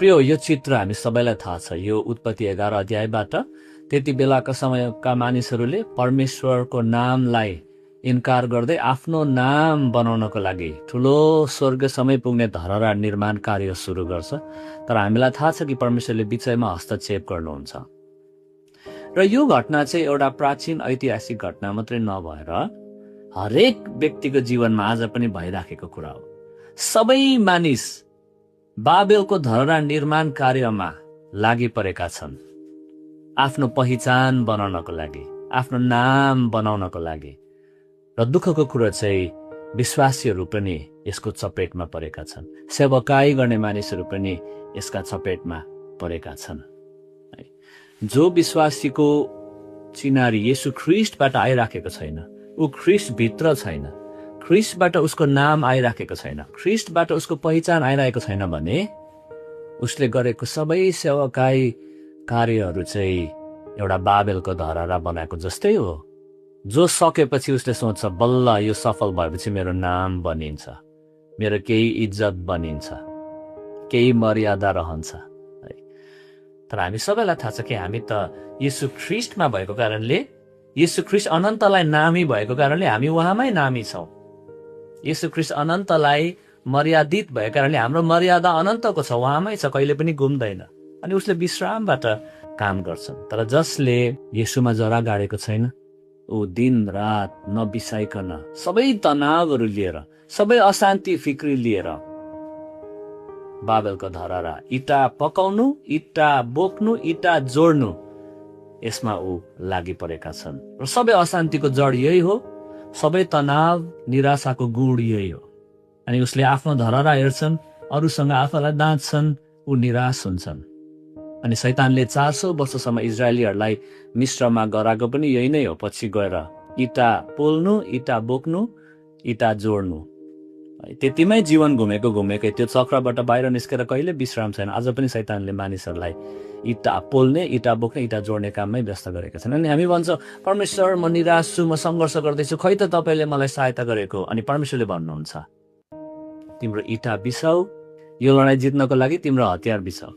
प्रिय, यो चित्र हामी सबैलाई थाहा छ। यो उत्पत्ति 11 अध्यायबाट त्यति बेलाका समयका मानिसहरूले परमेश्वरको नामलाई इन्कार गर्दै आफ्नो नाम बनाउनको लागि ठुलो स्वर्गसम्मै पुग्ने धरहरा निर्माण कार्य सुरु गर्छ। तर हामीलाई थाहा छ कि परमेश्वरले विषयमा हस्तक्षेप गर्नुहुन्छ। र यो घटना चाहिँ एउटा प्राचीन ऐतिहासिक घटना मात्रै नभएर हरेक व्यक्तिको जीवनमा आज पनि भइराखेको कुरा हो। सबै मानिस बाबेलको धरहरा निर्माण कार्यमा लागि परेका छन्, आफ्नो पहिचान बनाउनको लागि, आफ्नो नाम बनाउनको लागि। र दुःखको कुरा चाहिँ विश्वासीहरू पनि यसको चपेटमा परेका छन्, सेवकाई गर्ने मानिसहरू पनि यसका चपेटमा परेका छन्। जो विश्वासीको चिनारी येशू ख्रीष्टबाट आइराखेको छैन, ऊ ख्रीष्टभित्र छैन, ख्रीष्टबाट उसको नाम आइराखेको छैन, ख्रीष्टबाट उसको पहिचान आइरहेको छैन भने उसले गरेको सबै सेवकाई कार्यहरू चाहिँ एउटा बाबेलको धरहरा बनाएको जस्तै हो। जो सकेपछि उसले सोच्छ बल्ल यो सफल भएपछि मेरो नाम बनिन्छ, मेरो केही इज्जत बनिन्छ, केही मर्यादा रहन्छ। तर हामी सबैलाई थाहा छ कि हामी त येशू ख्रीष्टमा भएको कारणले, येशू ख्रीष्ट अनन्तलाई नामी भएको कारणले हामी उहाँमै नामी छौँ। येशू ख्रीष्ट अनन्तलाई मर्यादित भएको कारणले हाम्रो मर्यादा अनन्तको छ, उहाँमै छ, कहिले पनि गुम्दैन। अनि उसले विश्रामबाट काम गर्छन्। तर जसले येशूमा जरा गाडेको छैन, ऊ दिन रात नबिसाइकन सबै तनावहरू लिएर, सबै अशान्ति फिक्री लिएर बाबेलको धरहरा इटा पकाउनु, इटा बोक्नु, इटा जोड्नु, यसमा ऊ लागि परेका छन्। र सबै अशान्तिको जड यही हो, सबै तनाव निराशाको गुण यही हो। अनि उसले आफ्नो धरहरा हेर्छन्, अरूसँग आफूलाई दाँच्छन्, ऊ निराश हुन्छन्। अनि शैतानले 400 वर्षसम्म इजरायलीहरूलाई मिश्रमा गराएको पनि यही नै हो। पछि गएर इटा पोल्नु, इटा बोक्नु, इटा जोड्नु, त्यतिमै जीवन घुमेकै त्यो चक्रबाट बाहिर निस्केर कहिले विश्राम छैन। आज पनि शैतानले मानिसहरूलाई इटा पोल्ने, इटा बोक्ने, इटा जोड्ने काममै व्यस्त गरेका छन्। अनि हामी भन्छौँ परमेश्वर म निराश छु, म सङ्घर्ष गर्दैछु, खै त तपाईँले मलाई सहायता गरेको। अनि परमेश्वरले भन्नुहुन्छ तिम्रो इटा बिसाऊ, यो लडाइँ जित्नको लागि तिम्रो हतियार बिसाऊ।